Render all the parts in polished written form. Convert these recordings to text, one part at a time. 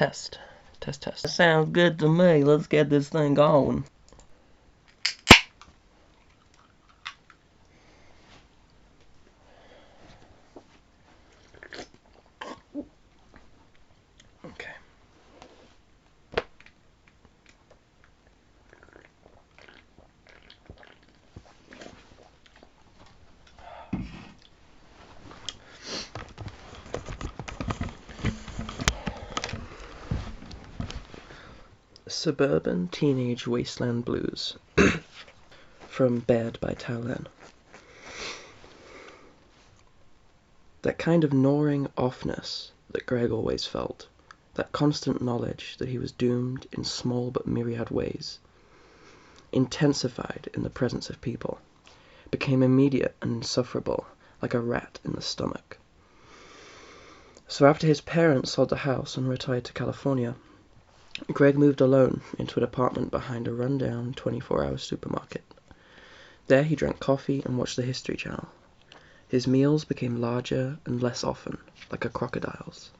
Test. Test, test. Sounds good to me. Let's get this thing going. Okay. Suburban Teenage Wasteland Blues from Bed by Tao Lin. That kind of gnawing offness that Greg always felt, that constant knowledge that he was doomed in small but myriad ways, intensified in the presence of people, became immediate and insufferable like a rat in the stomach. So after his parents sold the house and retired to California, Greg moved alone into an apartment behind a run-down 24-hour supermarket. There he drank coffee and watched the History Channel. His meals became larger and less often, like a crocodile's.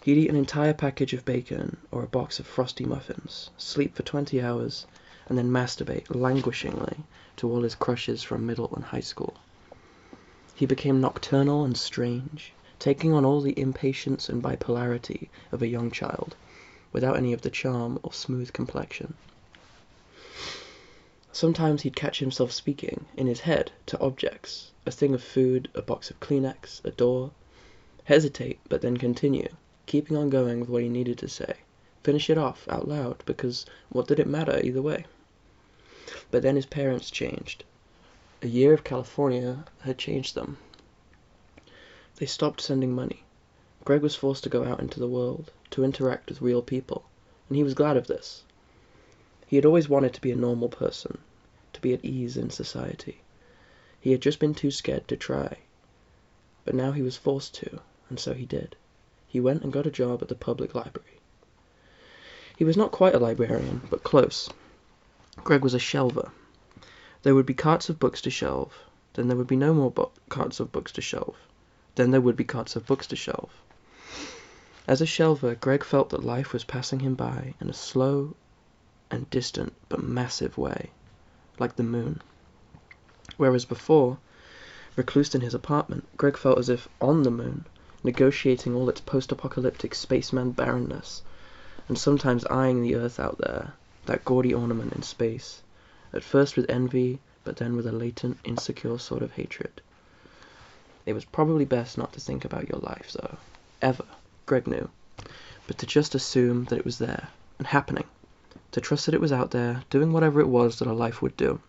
He'd eat an entire package of bacon or a box of frosty muffins, sleep for 20 hours, and then masturbate languishingly to all his crushes from middle and high school. He became nocturnal and strange, taking on all the impatience and bipolarity of a young child, without any of the charm or smooth complexion. Sometimes he'd catch himself speaking, in his head, to objects, a thing of food, a box of Kleenex, a door, hesitate, but then continue, keeping on going with what he needed to say, finish it off out loud, because what did it matter either way? But then his parents changed. A year of California had changed them. They stopped sending money. Greg was forced to go out into the world, to interact with real people, and he was glad of this. He had always wanted to be a normal person, to be at ease in society. He had just been too scared to try. But now he was forced to, and so he did. He went and got a job at the public library. He was not quite a librarian, but close. Greg was a shelver. There would be carts of books to shelve, then there would be no more carts of books to shelve. Then there would be carts of books to shelve. As a shelver, Greg felt that life was passing him by in a slow and distant but massive way, like the moon. Whereas before, reclused in his apartment, Greg felt as if on the moon, negotiating all its post-apocalyptic spaceman barrenness, and sometimes eyeing the Earth out there, that gaudy ornament in space, at first with envy, but then with a latent, insecure sort of hatred. It was probably best not to think about your life, though. Ever. Greg knew. But to just assume that it was there, and happening. To trust that it was out there, doing whatever it was that a life would do.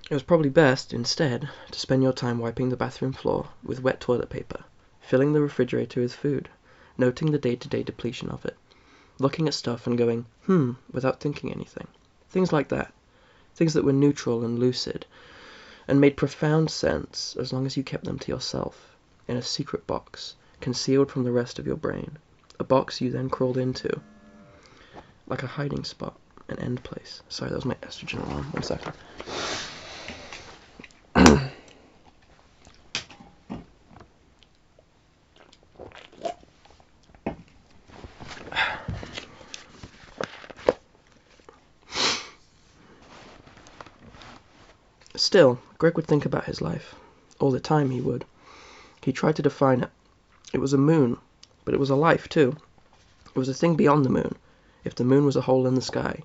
It was probably best, instead, to spend your time wiping the bathroom floor with wet toilet paper, filling the refrigerator with food, noting the day-to-day depletion of it, looking at stuff and going, without thinking anything. Things like that. Things that were neutral and lucid, and made profound sense as long as you kept them to yourself, in a secret box, concealed from the rest of your brain, a box you then crawled into, like a hiding spot, an end place. Sorry, that was my estrogen alarm. 1 second. Still, Greg would think about his life. All the time he would. He tried to define it. It was a moon, but it was a life too. It was a thing beyond the moon, if the moon was a hole in the sky.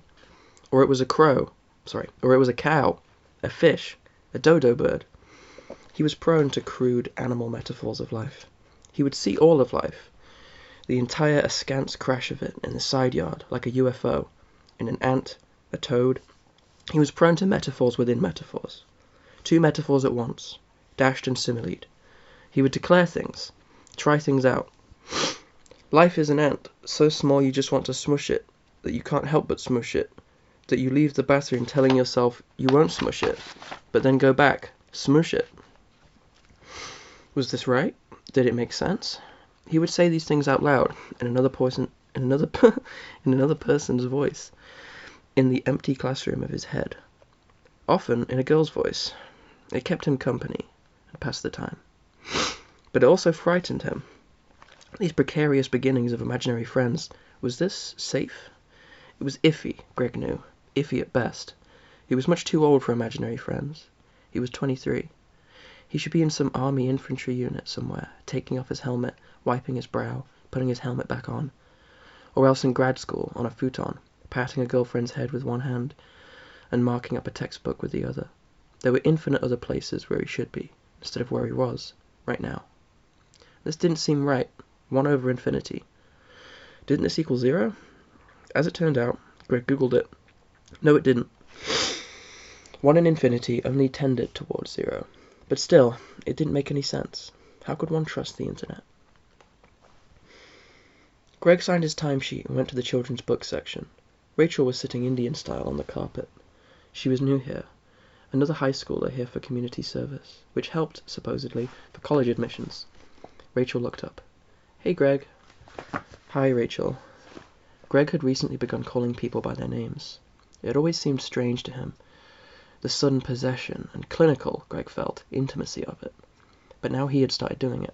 Or it was a or it was a cow, a fish, a dodo bird. He was prone to crude animal metaphors of life. He would see all of life, the entire askance crash of it in the side yard, like a UFO, in an ant, a toad. He was prone to metaphors within metaphors. 2 metaphors at once, dashed and simileed. He would declare things, try things out. Life is an ant, so small you just want to smush it, that you can't help but smush it, that you leave the bathroom telling yourself you won't smush it, but then go back, smush it. Was this right? Did it make sense? He would say these things out loud, in another person's voice, in the empty classroom of his head. Often in a girl's voice. It kept him company, and passed the time. But it also frightened him. These precarious beginnings of imaginary friends. Was this safe? It was iffy, Greg knew. Iffy at best. He was much too old for imaginary friends. He was 23. He should be in some army infantry unit somewhere, taking off his helmet, wiping his brow, putting his helmet back on. Or else in grad school, on a futon, patting a girlfriend's head with one hand and marking up a textbook with the other. There were infinite other places where he should be, instead of where he was, right now. This didn't seem right. 1 over infinity. Didn't this equal 0? As it turned out, Greg googled it. No, it didn't. 1 in infinity only tended towards 0. But still, it didn't make any sense. How could one trust the internet? Greg signed his timesheet and went to the children's book section. Rachel was sitting Indian style on the carpet. She was new here. Another high schooler here for community service, which helped, supposedly, for college admissions. Rachel looked up. Hey, Greg. Hi, Rachel. Greg had recently begun calling people by their names. It had always seemed strange to him. The sudden possession and clinical, Greg felt, intimacy of it. But now he had started doing it.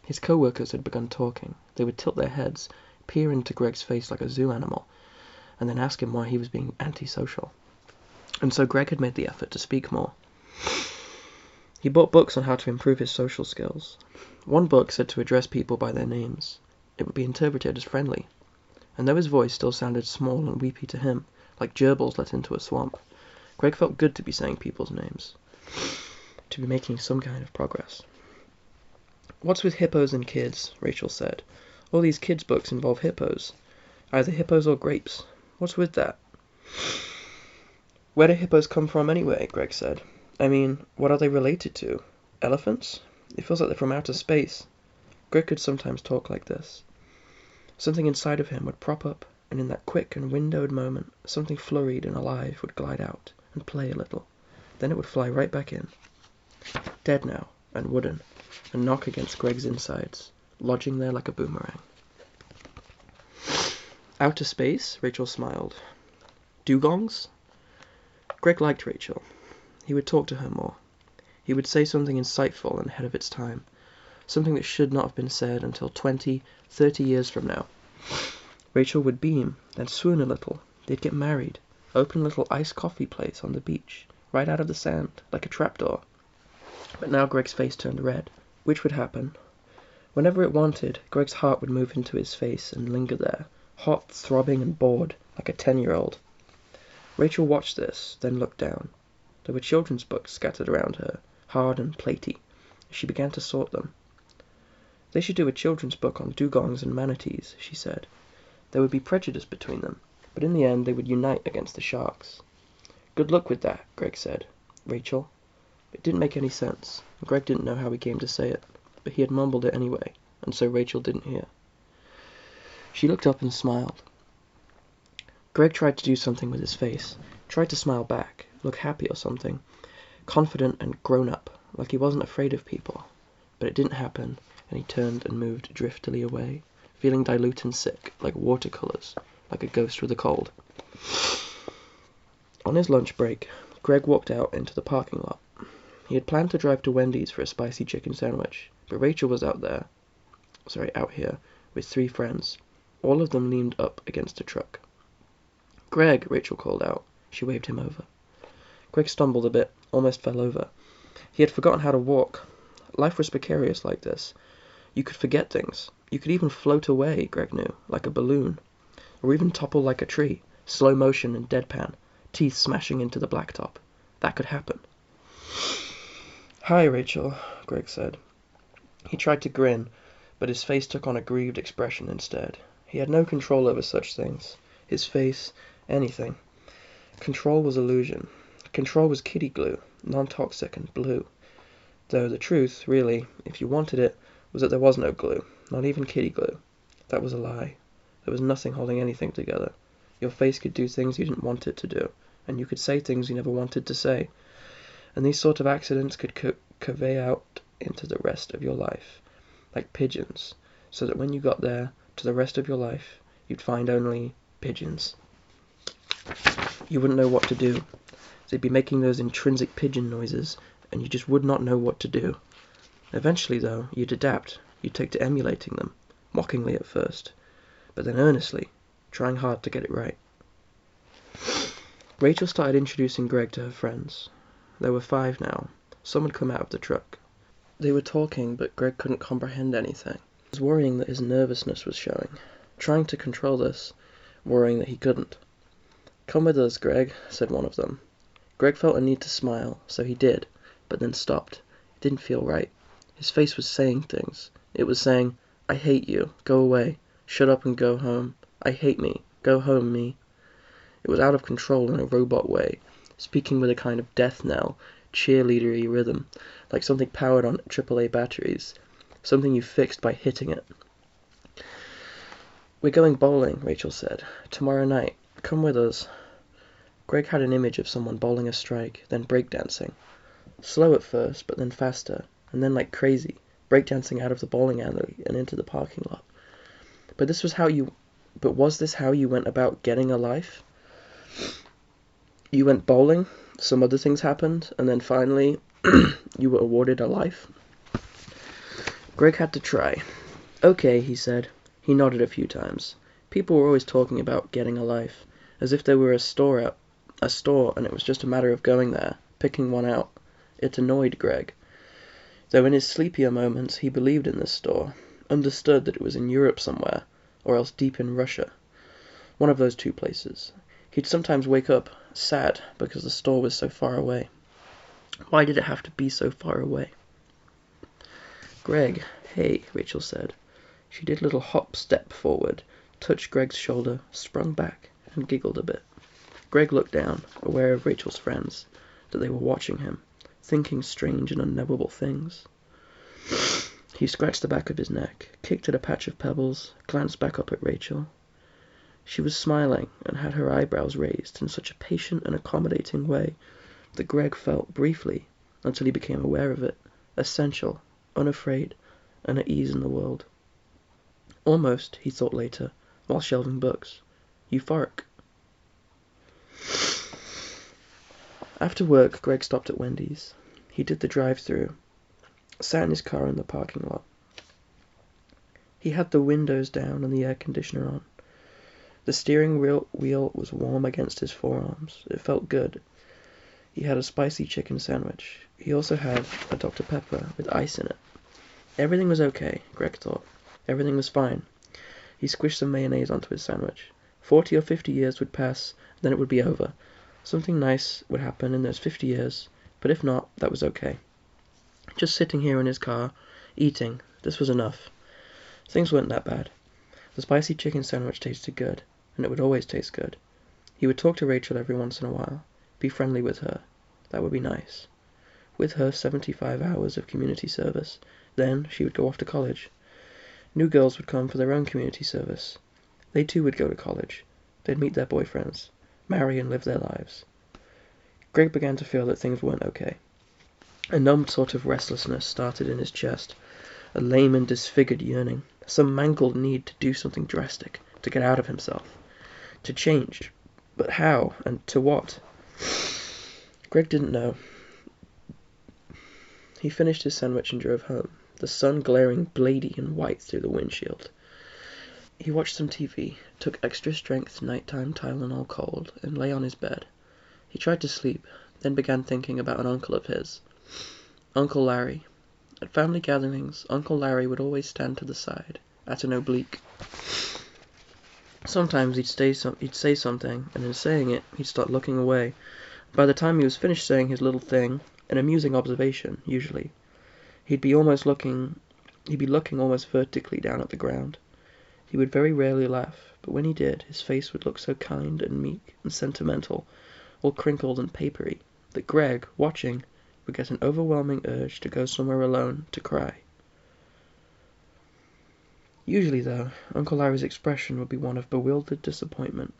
His co-workers had begun talking. They would tilt their heads, peer into Greg's face like a zoo animal, and then ask him why he was being antisocial. And so Greg had made the effort to speak more. He bought books on how to improve his social skills. One book said to address people by their names. It would be interpreted as friendly. And though his voice still sounded small and weepy to him, like gerbils let into a swamp, Greg felt good to be saying people's names, to be making some kind of progress. What's with hippos and kids? Rachel said. All these kids' books involve hippos. Either hippos or grapes. What's with that? Where do hippos come from anyway? Greg said. I mean, what are they related to? Elephants? It feels like they're from outer space. Greg could sometimes talk like this. Something inside of him would prop up, and in that quick and windowed moment, something flurried and alive would glide out and play a little. Then it would fly right back in. Dead now, and wooden, and knock against Greg's insides, lodging there like a boomerang. Outer space? Rachel smiled. Dugongs? Greg liked Rachel. He would talk to her more. He would say something insightful and ahead of its time. Something that should not have been said until 20, 30 years from now. Rachel would beam, then swoon a little. They'd get married. Open a little iced coffee place on the beach, right out of the sand, like a trapdoor. But now Greg's face turned red. Which would happen? Whenever it wanted, Greg's heart would move into his face and linger there, hot, throbbing, and bored, like a 10-year-old. Rachel watched this, then looked down. There were children's books scattered around her, hard and platy. She began to sort them. They should do a children's book on dugongs and manatees, she said. There would be prejudice between them, but in the end they would unite against the sharks. Good luck with that, Greg said. Rachel. It didn't make any sense, and Greg didn't know how he came to say it, but he had mumbled it anyway, and so Rachel didn't hear. She looked up and smiled. Greg tried to do something with his face, tried to smile back, look happy or something, confident and grown up, like he wasn't afraid of people. But it didn't happen, and he turned and moved driftily away, feeling dilute and sick, like watercolours, like a ghost with a cold. On his lunch break, Greg walked out into the parking lot. He had planned to drive to Wendy's for a spicy chicken sandwich, but Rachel was out here, with 3 friends. All of them leaned up against a truck. Greg, Rachel called out. She waved him over. Greg stumbled a bit, almost fell over. He had forgotten how to walk. Life was precarious like this. You could forget things. You could even float away, Greg knew, like a balloon. Or even topple like a tree, slow motion and deadpan, teeth smashing into the blacktop. That could happen. Hi, Rachel, Greg said. He tried to grin, but his face took on a grieved expression instead. He had no control over such things. His face, anything. Control was illusion. Control was kitty glue, non-toxic and blue. Though the truth, really, if you wanted it, was that there was no glue, not even kitty glue. That was a lie. There was nothing holding anything together. Your face could do things you didn't want it to do, and you could say things you never wanted to say. And these sort of accidents could convey out into the rest of your life, like pigeons, so that when you got there, to the rest of your life, you'd find only pigeons. You wouldn't know what to do. They'd be making those intrinsic pigeon noises, and you just would not know what to do. Eventually, though, you'd adapt. You'd take to emulating them. mockingly at first, but then earnestly, trying hard to get it right. Rachel started introducing Greg to her friends. There were 5 now. Some had come out of the truck. They were talking, but Greg couldn't comprehend anything. He was worrying that his nervousness was showing, trying to control this, worrying that he couldn't. "Come with us, Greg," said one of them. Greg felt a need to smile, so he did, but then stopped. It didn't feel right. His face was saying things. It was saying, "I hate you. Go away. Shut up and go home. I hate me. Go home, me." It was out of control in a robot way, speaking with a kind of death knell, cheerleadery rhythm, like something powered on AAA batteries, something you fixed by hitting it. "We're going bowling," Rachel said. "Tomorrow night. Come with us." Greg had an image of someone bowling a strike, then breakdancing. Slow at first, but then faster, and then like crazy, breakdancing out of the bowling alley and into the parking lot. But was this how you went about getting a life? You went bowling, some other things happened, and then finally, you were awarded a life? Greg had to try. "Okay," he said. He nodded a few times. People were always talking about getting a life, as if there were a store and it was just a matter of going there, picking one out. It annoyed Greg. Though in his sleepier moments he believed in this store, understood that it was in Europe somewhere, or else deep in Russia. One of those 2 places. He'd sometimes wake up sad because the store was so far away. Why did it have to be so far away? "Greg, hey," Rachel said. She did a little hop step forward, touched Greg's shoulder, sprung back, and giggled a bit. Greg looked down, aware of Rachel's friends, that they were watching him, thinking strange and unknowable things. He scratched the back of his neck, kicked at a patch of pebbles, glanced back up at Rachel. She was smiling and had her eyebrows raised in such a patient and accommodating way that Greg felt briefly, until he became aware of it, essential, unafraid, and at ease in the world. Almost, he thought later, while shelving books, euphoric. After work, Greg stopped at Wendy's. He did the drive-thru, sat in his car in the parking lot. He had the windows down and the air conditioner on. The steering wheel was warm against his forearms. It felt good. He had a spicy chicken sandwich. He also had a Dr. Pepper with ice in it. Everything was okay, Greg thought. Everything was fine. He squished some mayonnaise onto his sandwich. 40 or 50 years would pass, then it would be over. Something nice would happen in those 50 years, but if not, that was okay. Just sitting here in his car, eating, this was enough. Things weren't that bad. The spicy chicken sandwich tasted good, and it would always taste good. He would talk to Rachel every once in a while, be friendly with her. That would be nice. With her 75 hours of community service, then she would go off to college. New girls would come for their own community service. They too would go to college. They'd meet their boyfriends, marry and live their lives. Greg began to feel that things weren't okay. A numbed sort of restlessness started in his chest, a lame and disfigured yearning, some mangled need to do something drastic, to get out of himself, to change. But how, and to what? Greg didn't know. He finished his sandwich and drove home, the sun glaring blady and white through the windshield. He watched some TV, took extra-strength nighttime Tylenol cold, and lay on his bed. He tried to sleep, then began thinking about an uncle of his. Uncle Larry. At family gatherings, Uncle Larry would always stand to the side, at an oblique. Sometimes he'd say something, and in saying it, he'd start looking away. By the time he was finished saying his little thing, an amusing observation, usually, he'd be looking almost vertically down at the ground. He would very rarely laugh, but when he did, his face would look so kind and meek and sentimental, all crinkled and papery, that Greg, watching, would get an overwhelming urge to go somewhere alone to cry. Usually, though, Uncle Larry's expression would be one of bewildered disappointment,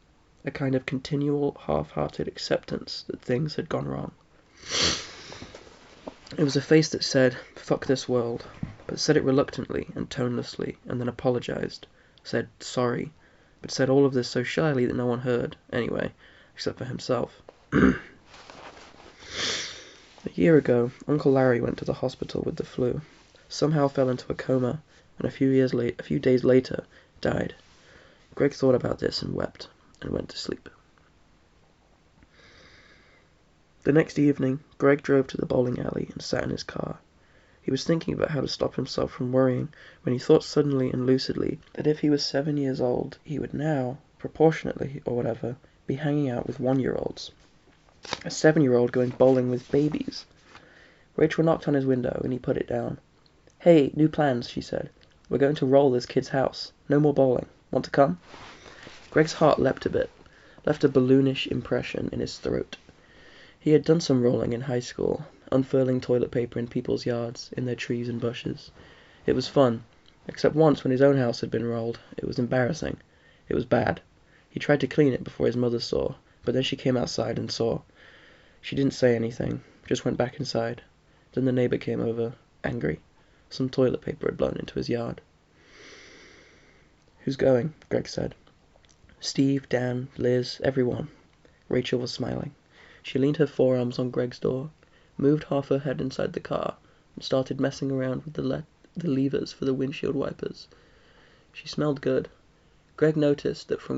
a kind of continual, half-hearted acceptance that things had gone wrong. It was a face that said, "Fuck this world," but said it reluctantly and tonelessly, and then apologized, said sorry, but said all of this so shyly that no one heard, anyway, except for himself. A year ago, Uncle Larry went to the hospital with the flu, somehow fell into a coma, and a few days later, died. Greg thought about this and wept, and went to sleep. The next evening, Greg drove to the bowling alley and sat in his car. He was thinking about how to stop himself from worrying when he thought suddenly and lucidly that if he was 7 years old, he would now, proportionately or whatever, be hanging out with 1-year-olds. A 7-year-old going bowling with babies. Rachel knocked on his window and he put it down. "Hey, new plans," she said. "We're going to roll this kid's house. No more bowling. Want to come?" Greg's heart leapt a bit, left a balloonish impression in his throat. He had done some rolling in high school, unfurling toilet paper in people's yards, in their trees and bushes. It was fun, except once when his own house had been rolled. It was embarrassing. It was bad. He tried to clean it before his mother saw, but then she came outside and saw. She didn't say anything, just went back inside. Then the neighbor came over, angry. Some toilet paper had blown into his yard. "Who's going?" Greg said. "Steve, Dan, Liz, everyone." Rachel was smiling. She leaned her forearms on Greg's door, moved half her head inside the car, and started messing around with the levers for the windshield wipers. She smelled good. Greg noticed that from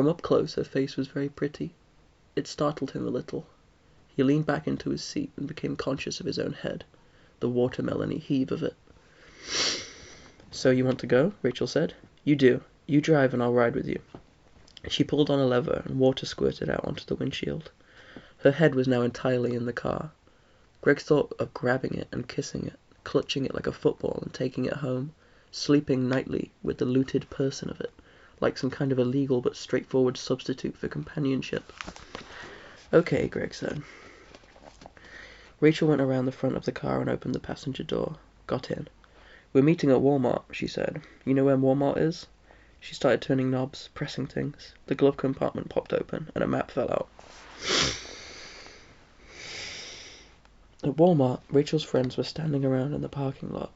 up close her face was very pretty. It startled him a little. He leaned back into his seat and became conscious of his own head, the watermelony heave of it. "So you want to go?" Rachel said. "You do. You drive and I'll ride with you." She pulled on a lever and water squirted out onto the windshield. Her head was now entirely in the car. Greg thought of grabbing it and kissing it, clutching it like a football and taking it home, sleeping nightly with the looted person of it, like some kind of illegal but straightforward substitute for companionship. "Okay," Greg said. Rachel went around the front of the car and opened the passenger door, got in. "We're meeting at Walmart," she said. "You know where Walmart is?" She started turning knobs, pressing things. The glove compartment popped open, and a map fell out. At Walmart, Rachel's friends were standing around in the parking lot.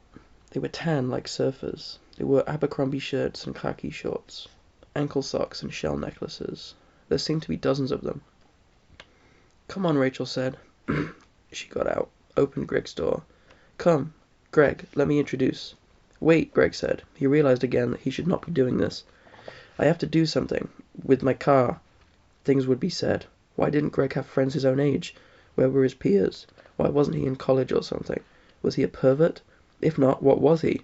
They were tan like surfers. They wore Abercrombie shirts and khaki shorts, ankle socks and shell necklaces. There seemed to be dozens of them. "Come on," Rachel said. She got out, opened Greg's door. "Come, Greg, let me introduce." "Wait," Greg said. He realized again that he should not be doing this. "I have to do something. With my car," things would be said. Why didn't Greg have friends his own age? Where were his peers? Why wasn't he in college or something? Was he a pervert? If not, what was he?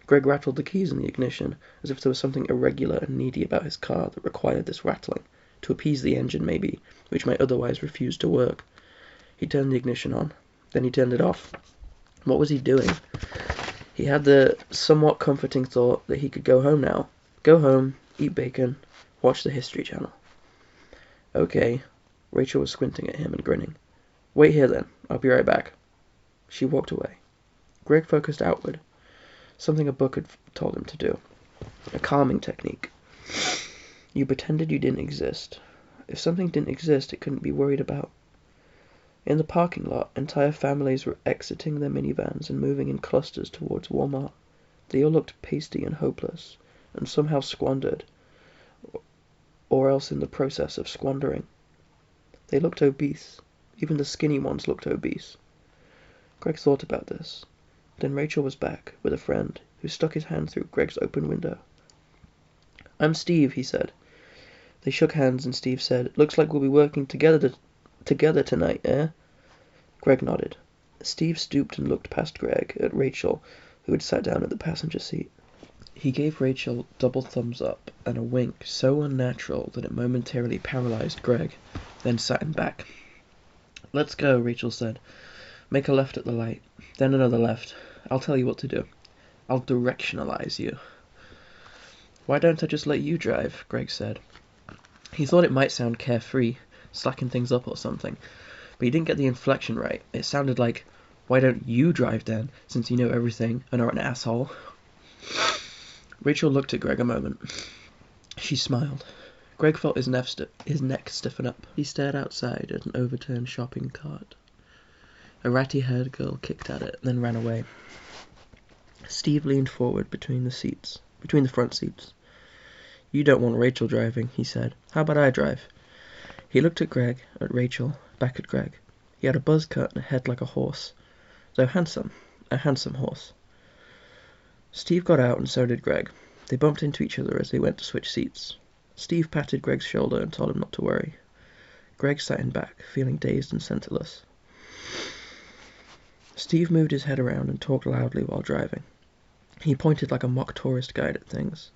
Greg rattled the keys in the ignition, as if there was something irregular and needy about his car that required this rattling, to appease the engine maybe, which might otherwise refuse to work. He turned the ignition on. Then he turned it off. What was he doing? He had the somewhat comforting thought that he could go home now. Go home, eat bacon, watch the History Channel. "Okay." Rachel was squinting at him and grinning. "Wait here then. I'll be right back." She walked away. Greg focused outward, something a book had told him to do. A calming technique. You pretended you didn't exist. If something didn't exist, it couldn't be worried about. In the parking lot, entire families were exiting their minivans and moving in clusters towards Walmart. They all looked pasty and hopeless, and somehow squandered, or else in the process of squandering. They looked obese. Even the skinny ones looked obese. Greg thought about this. Then Rachel was back, with a friend, who stuck his hand through Greg's open window. "I'm Steve," he said. They shook hands and Steve said, "Looks like we'll be working together tonight, eh?" Greg nodded. Steve stooped and looked past Greg, at Rachel, who had sat down at the passenger seat. He gave Rachel double thumbs up and a wink so unnatural that it momentarily paralyzed Greg, then sat him back. "Let's go," Rachel said. "Make a left at the light, then another left. I'll tell you what to do. I'll directionalize you." "Why don't I just let you drive?" Greg said. He thought it might sound carefree, slacking things up or something, but he didn't get the inflection right. It sounded like, "Why don't you drive then, since you know everything and are an asshole?" Rachel looked at Greg a moment. She smiled. Greg felt his neck stiffen up. He stared outside at an overturned shopping cart. A ratty-haired girl kicked at it, then ran away. Steve leaned forward between the front seats. "You don't want Rachel driving," he said. "How about I drive?" He looked at Greg, at Rachel, back at Greg. He had a buzz cut and a head like a horse, though handsome, a handsome horse. Steve got out and so did Greg. They bumped into each other as they went to switch seats. Steve patted Greg's shoulder and told him not to worry. Greg sat in back, feeling dazed and centerless. Steve moved his head around and talked loudly while driving. He pointed like a mock tourist guide at things.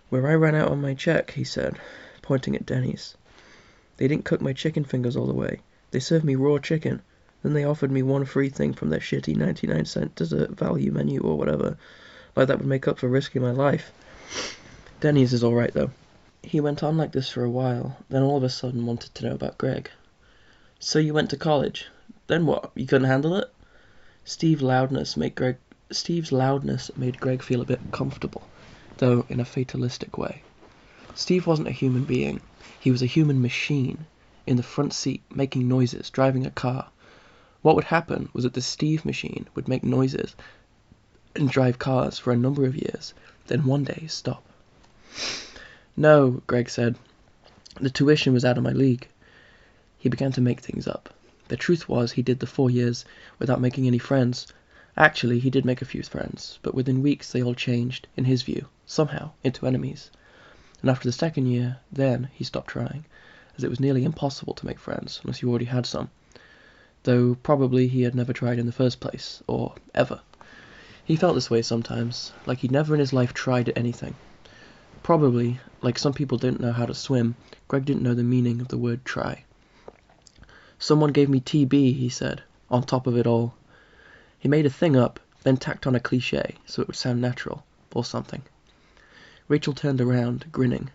"Where I ran out on my check," he said, pointing at Denny's. "They didn't cook my chicken fingers all the way. They served me raw chicken. Then they offered me one free thing from their shitty 99-cent dessert value menu or whatever. Like that would make up for risking my life. Denny's is alright though." He went on like this for a while, then all of a sudden wanted to know about Greg. "So you went to college. Then what? You couldn't handle it?" Steve's loudness made Greg feel a bit comfortable, though in a fatalistic way. Steve wasn't a human being. He was a human machine, in the front seat, making noises, driving a car. What would happen was that the Steve machine would make noises and drive cars for a number of years, then one day stop. "No," Greg said. "The tuition was out of my league." He began to make things up. The truth was he did the 4 years without making any friends. Actually, he did make a few friends, but within weeks they all changed, in his view, somehow, into enemies. And after the second year, then he stopped trying, as it was nearly impossible to make friends unless you already had some. Though probably he had never tried in the first place, or ever. He felt this way sometimes, like he'd never in his life tried anything. Probably, like some people didn't know how to swim, Greg didn't know the meaning of the word try. "Someone gave me TB, he said, on top of it all. He made a thing up, then tacked on a cliché, so it would sound natural, or something. Rachel turned around, grinning.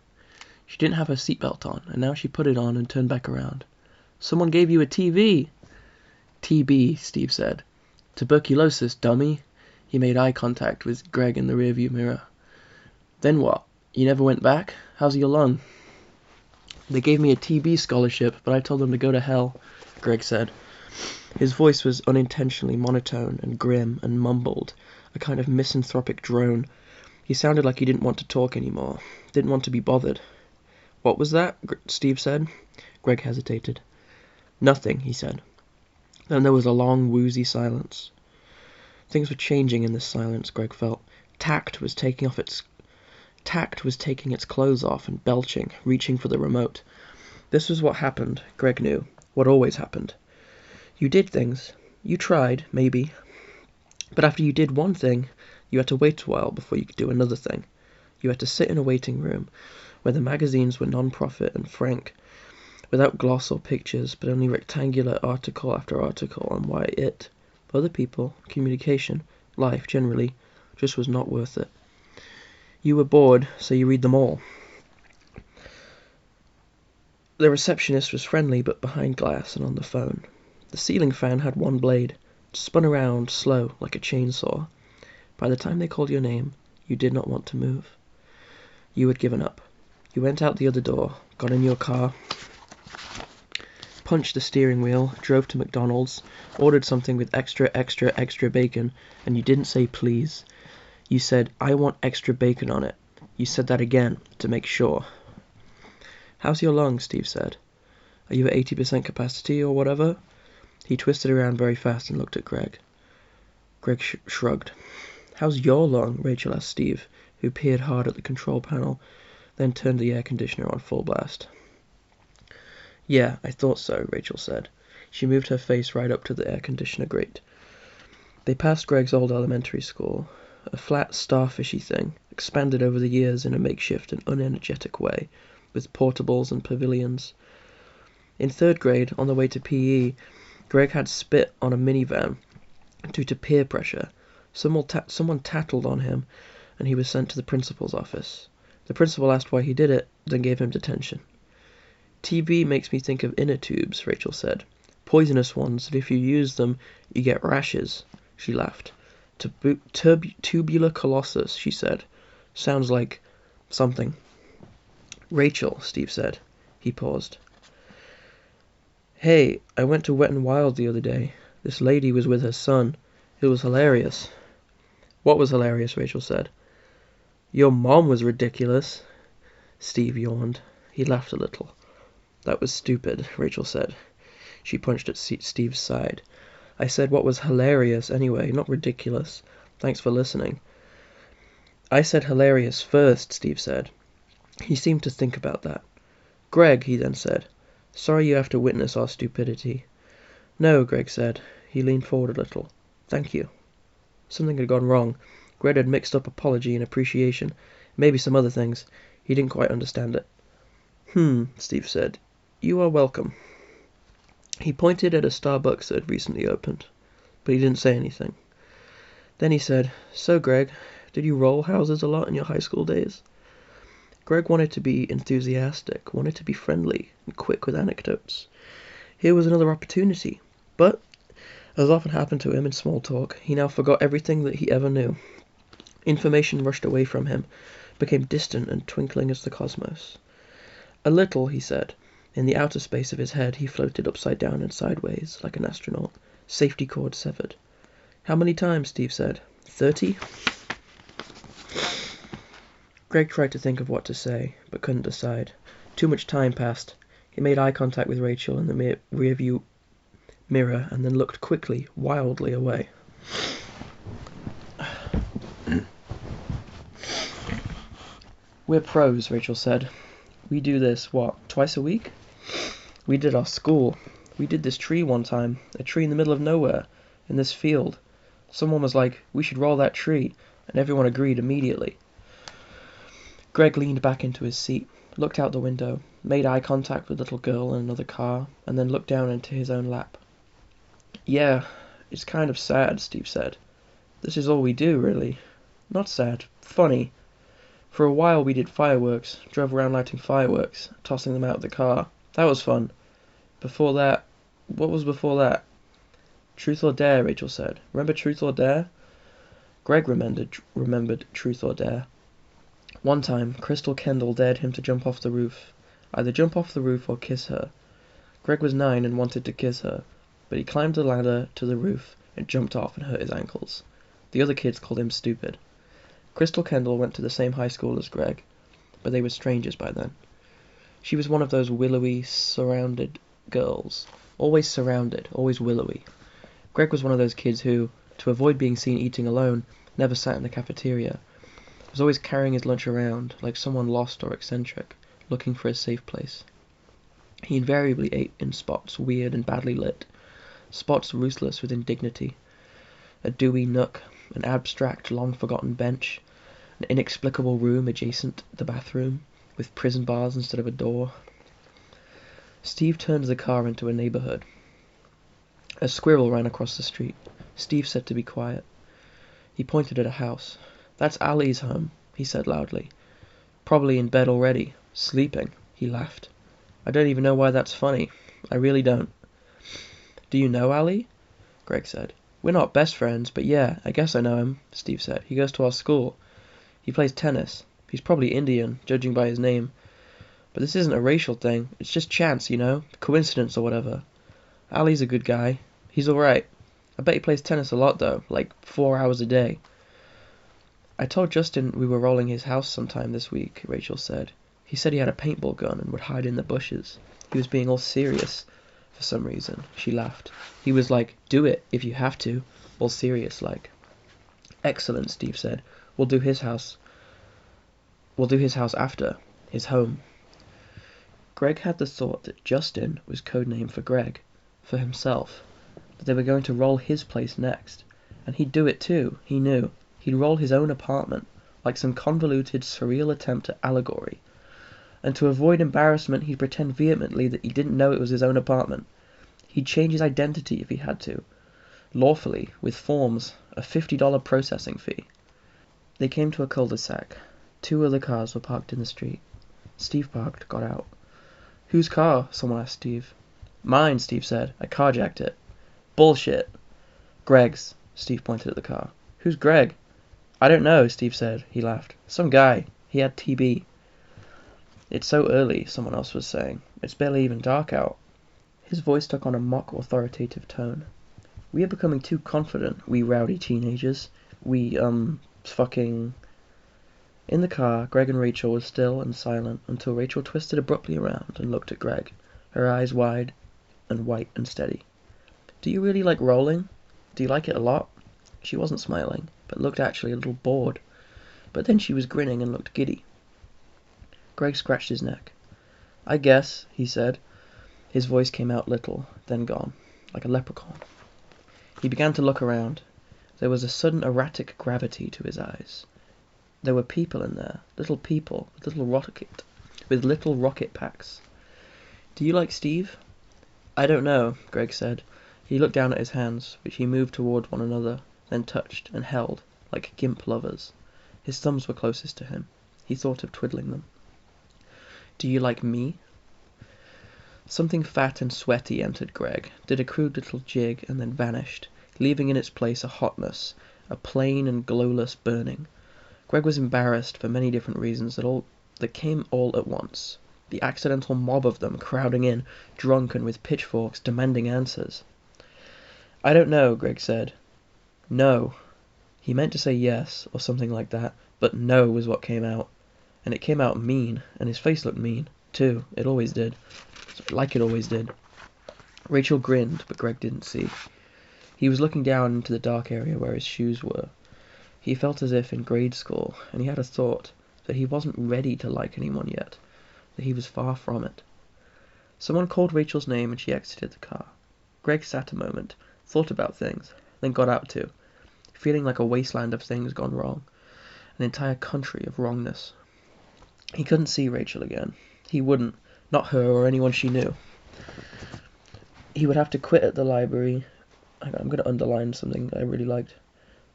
She didn't have her seatbelt on, and now she put it on and turned back around. "Someone gave you a TB. "TB, Steve said. "Tuberculosis, dummy." He made eye contact with Greg in the rearview mirror. "Then what? You never went back? How's your lung?" "They gave me a TB scholarship, but I told them to go to hell," Greg said. His voice was unintentionally monotone and grim and mumbled, a kind of misanthropic drone. He sounded like he didn't want to talk anymore, didn't want to be bothered. "What was that?" Steve said. Greg hesitated. "Nothing," he said. Then there was a long, woozy silence. Things were changing in this silence, Greg felt. Tact was taking its clothes off and belching, reaching for the remote. This was what happened, Greg knew, what always happened. You did things. You tried, maybe. But after you did one thing, you had to wait a while before you could do another thing. You had to sit in a waiting room, where the magazines were non-profit and frank, without gloss or pictures, but only rectangular article after article on why it, other people, communication, life generally, just was not worth it. You were bored, so you read them all. The receptionist was friendly but behind glass and on the phone. The ceiling fan had one blade, spun around slow like a chainsaw. By the time they called your name, you did not want to move. You had given up. You went out the other door, got in your car, punched the steering wheel, drove to McDonald's, ordered something with extra bacon, and you didn't say please. You said, "I want extra bacon on it." You said that again, to make sure. "How's your lung?" Steve said. "Are you at 80% capacity or whatever?" He twisted around very fast and looked at Greg. Greg shrugged. "How's your lung?" Rachel asked Steve, who peered hard at the control panel, then turned the air conditioner on full blast. "Yeah, I thought so," Rachel said. She moved her face right up to the air conditioner grate. They passed Greg's old elementary school, a flat, starfishy thing, expanded over the years in a makeshift and unenergetic way, with portables and pavilions. In third grade, on the way to PE, Greg had spit on a minivan due to peer pressure. Someone tattled on him, and he was sent to the principal's office. The principal asked why he did it, then gave him detention. "TB makes me think of inner tubes," Rachel said. "Poisonous ones that if you use them, you get rashes." She laughed. "Tubular colossus," she said. "Sounds like something." "Rachel," Steve said. He paused. "Hey, I went to Wet n Wild the other day. This lady was with her son. It was hilarious." "What was hilarious?" Rachel said. "Your mom was ridiculous." Steve yawned. He laughed a little. "That was stupid," Rachel said. She punched at Steve's side. "I said what was hilarious anyway, not ridiculous. Thanks for listening." I said hilarious first, Steve said. He seemed to think about that. Greg, he then said. Sorry you have to witness our stupidity. No, Greg said. He leaned forward a little. Thank you. Something had gone wrong. Greg had mixed up apology and appreciation. Maybe some other things. He didn't quite understand it. Steve said. You are welcome. He pointed at a Starbucks that had recently opened, but he didn't say anything. Then he said, So, Greg, did you roll houses a lot in your high school days? Greg wanted to be enthusiastic, wanted to be friendly and quick with anecdotes. Here was another opportunity, but, as often happened to him in small talk, he now forgot everything that he ever knew. Information rushed away from him, became distant and twinkling as the cosmos. A little, he said. In the outer space of his head he floated upside down and sideways, like an astronaut, safety cord severed. How many times? Steve said. 30? Greg tried to think of what to say, but couldn't decide. Too much time passed. He made eye contact with Rachel in the rearview mirror and then looked quickly, wildly away. We're pros, Rachel said. We do this, twice a week? We did our school. We did this tree one time, a tree in the middle of nowhere, in this field. Someone was like, we should roll that tree, and everyone agreed immediately. Greg leaned back into his seat, looked out the window, made eye contact with the little girl in another car, and then looked down into his own lap. Yeah, it's kind of sad, Steve said. This is all we do, really. Not sad, funny. For a while we did fireworks, drove around lighting fireworks, tossing them out of the car. That was fun. Before that, what was before that? Truth or Dare, Rachel said. Remember Truth or Dare? Greg remembered Truth or Dare. One time, Crystal Kendall dared him to jump off the roof. Either jump off the roof or kiss her. Greg was 9 and wanted to kiss her, but he climbed the ladder to the roof and jumped off and hurt his ankles. The other kids called him stupid. Crystal Kendall went to the same high school as Greg, but they were strangers by then. She was one of those willowy, surrounded girls. Always surrounded, always willowy. Greg was one of those kids who, to avoid being seen eating alone, never sat in the cafeteria. Was always carrying his lunch around, like someone lost or eccentric, looking for a safe place. He invariably ate in spots weird and badly lit, spots ruthless with indignity. A dewy nook, an abstract, long-forgotten bench, an inexplicable room adjacent the bathroom, with prison bars instead of a door. Steve turned the car into a neighborhood. A squirrel ran across the street. Steve said to be quiet. He pointed at a house. That's Ali's home, he said loudly. Probably in bed already, sleeping, he laughed. I don't even know why that's funny. I really don't. Do you know Ali? Greg said. We're not best friends, but yeah, I guess I know him, Steve said. He goes to our school. He plays tennis. He's probably Indian, judging by his name. But this isn't a racial thing. It's just chance, you know? Coincidence or whatever. Ali's a good guy. He's alright. I bet he plays tennis a lot, though. Like 4 hours a day. I told Justin we were rolling his house sometime this week, Rachel said. He said he had a paintball gun and would hide in the bushes. He was being all serious for some reason. She laughed. He was like, do it, if you have to. All serious-like. Excellent, Steve said. We'll do his house after. His home. Greg had the thought that Justin was code name for Greg. For himself. That they were going to roll his place next. And he'd do it too, he knew. He'd roll his own apartment, like some convoluted, surreal attempt at allegory. And to avoid embarrassment, he'd pretend vehemently that he didn't know it was his own apartment. He'd change his identity if he had to. Lawfully, with forms, a $50 processing fee. They came to a cul-de-sac. 2 other cars were parked in the street. Steve parked, got out. Whose car? Someone asked Steve. Mine, Steve said. I carjacked it. Bullshit. Greg's. Steve pointed at the car. Who's Greg? I don't know, Steve said. He laughed. Some guy. He had TB. It's so early, someone else was saying. It's barely even dark out. His voice took on a mock authoritative tone. We are becoming too confident, we rowdy teenagers. We, fucking... In the car, Greg and Rachel were still and silent until Rachel twisted abruptly around and looked at Greg, her eyes wide and white and steady. Do you really like rolling? Do you like it a lot? She wasn't smiling, but looked actually a little bored. but then she was grinning and looked giddy. Greg scratched his neck. "I guess," he said. His voice came out little, then gone, like a leprechaun. He began to look around. There was a sudden erratic gravity to his eyes. There were people in there, little people with little rocket packs. "Do you like Steve?" "I don't know," Greg said. He looked down at his hands, which he moved toward one another, then touched and held, like gimp lovers. His thumbs were closest to him. He thought of twiddling them. "Do you like me?" Something fat and sweaty entered Greg, did a crude little jig, and then vanished, leaving in its place a hotness, a plain and glowless burning. Greg was embarrassed for many different reasons that came all at once. The accidental mob of them crowding in, drunk and with pitchforks, demanding answers. "I don't know," Greg said. "No." He meant to say yes, or something like that, but no was what came out. And it came out mean, and his face looked mean, too. It always did. Like it always did. Rachel grinned, but Greg didn't see. He was looking down into the dark area where his shoes were. He felt as if in grade school, and he had a thought that he wasn't ready to like anyone yet, that he was far from it. Someone called Rachel's name and she exited the car. Greg sat a moment, thought about things, then got out too, feeling like a wasteland of things gone wrong, an entire country of wrongness. He couldn't see Rachel again. He wouldn't, not her or anyone she knew. He would have to quit at the library. I'm going to underline something that I really liked.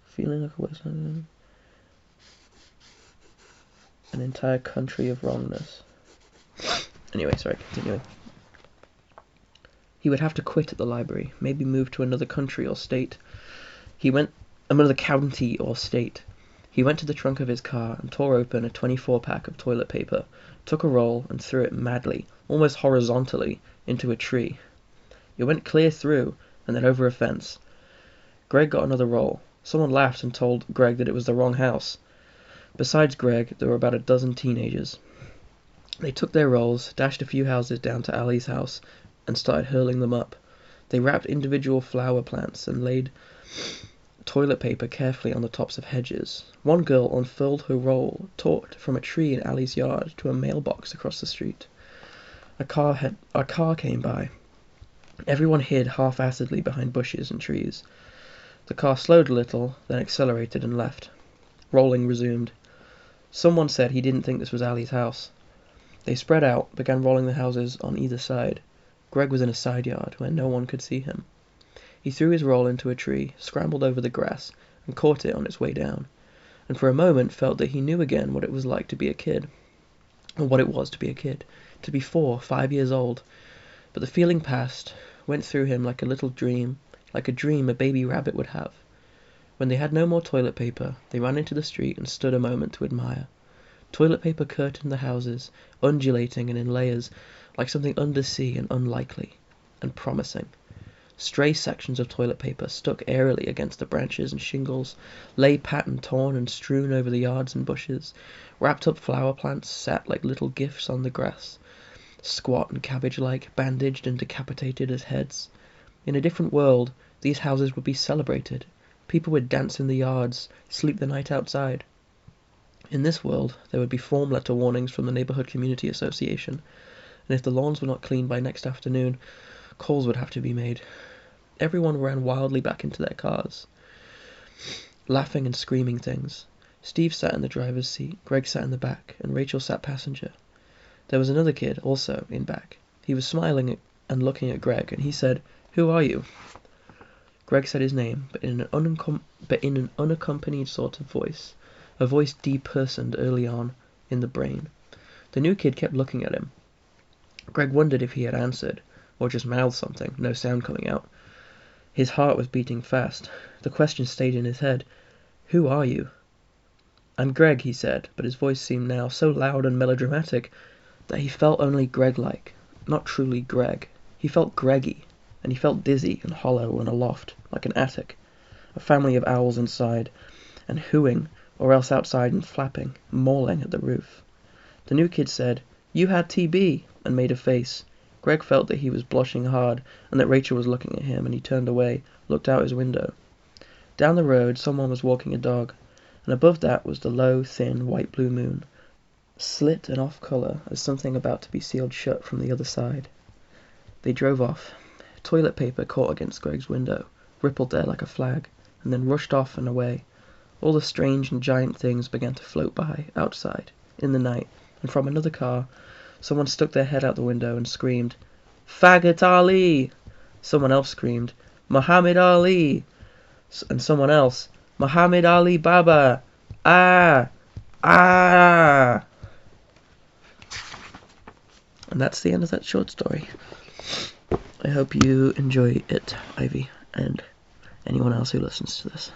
Feeling like a wasteland. An entire country of wrongness. Anyway, sorry, continuing. He would have to quit at the library, maybe move to another country or state. Another county or state. He went to the trunk of his car and tore open a 24-pack of toilet paper, took a roll and threw it madly, almost horizontally, into a tree. It went clear through and then over a fence. Greg got another roll. Someone laughed and told Greg that it was the wrong house. Besides Greg, there were about a dozen teenagers. They took their rolls, dashed a few houses down to Ali's house, and started hurling them up. They wrapped individual flower plants and laid toilet paper carefully on the tops of hedges. One girl unfurled her roll, tore it from a tree in Ali's yard to a mailbox across the street. A car came by. Everyone hid half-assedly behind bushes and trees. The car slowed a little, then accelerated and left. Rolling resumed. Someone said he didn't think this was Ali's house. They spread out, began rolling the houses on either side. Greg was in a side yard where no one could see him. He threw his roll into a tree, scrambled over the grass, and caught it on its way down, and for a moment felt that he knew again what it was like to be a kid. Or what it was to be a kid. To be 4, 5 years old. But the feeling passed, went through him like a little dream, like a dream a baby rabbit would have. When they had no more toilet paper, they ran into the street and stood a moment to admire. Toilet paper curtained the houses, undulating and in layers, like something undersea and unlikely, and promising. Stray sections of toilet paper stuck airily against the branches and shingles, lay pat and torn and strewn over the yards and bushes. Wrapped up flower plants sat like little gifts on the grass, squat and cabbage-like, bandaged and decapitated as heads. In a different world, these houses would be celebrated. People would dance in the yards, sleep the night outside. In this world, there would be form letter warnings from the Neighborhood Community Association, and if the lawns were not cleaned by next afternoon, calls would have to be made. Everyone ran wildly back into their cars, laughing and screaming things. Steve sat in the driver's seat, Greg sat in the back, and Rachel sat passenger. There was another kid, also, in back. He was smiling and looking at Greg, and he said, "Who are you?" Greg said his name, but in an unaccompanied sort of voice, a voice depersoned early on in the brain. The new kid kept looking at him. Greg wondered if he had answered, or just mouthed something, no sound coming out. His heart was beating fast. The question stayed in his head. "Who are you?" "I'm Greg," he said, but his voice seemed now so loud and melodramatic that he felt only Greg-like, not truly Greg. He felt Greggy, and he felt dizzy and hollow and aloft, like an attic, a family of owls inside, and hooing, or else outside and flapping, mauling at the roof. The new kid said, "You had TB," and made a face. Greg felt that he was blushing hard, and that Rachel was looking at him, and he turned away, looked out his window. Down the road, someone was walking a dog. and above that was the low, thin, white-blue moon, slit and off-colour as something about to be sealed shut from the other side. They drove off. Toilet paper caught against Greg's window, rippled there like a flag, and then rushed off and away. All the strange and giant things began to float by, outside, in the night, and from another car, someone stuck their head out the window and screamed, "Faggot Ali!" Someone else screamed, "Muhammad Ali!" And someone else, "Muhammad Ali Baba! Ah! Ah!" And that's the end of that short story. I hope you enjoy it, Ivy, and anyone else who listens to this.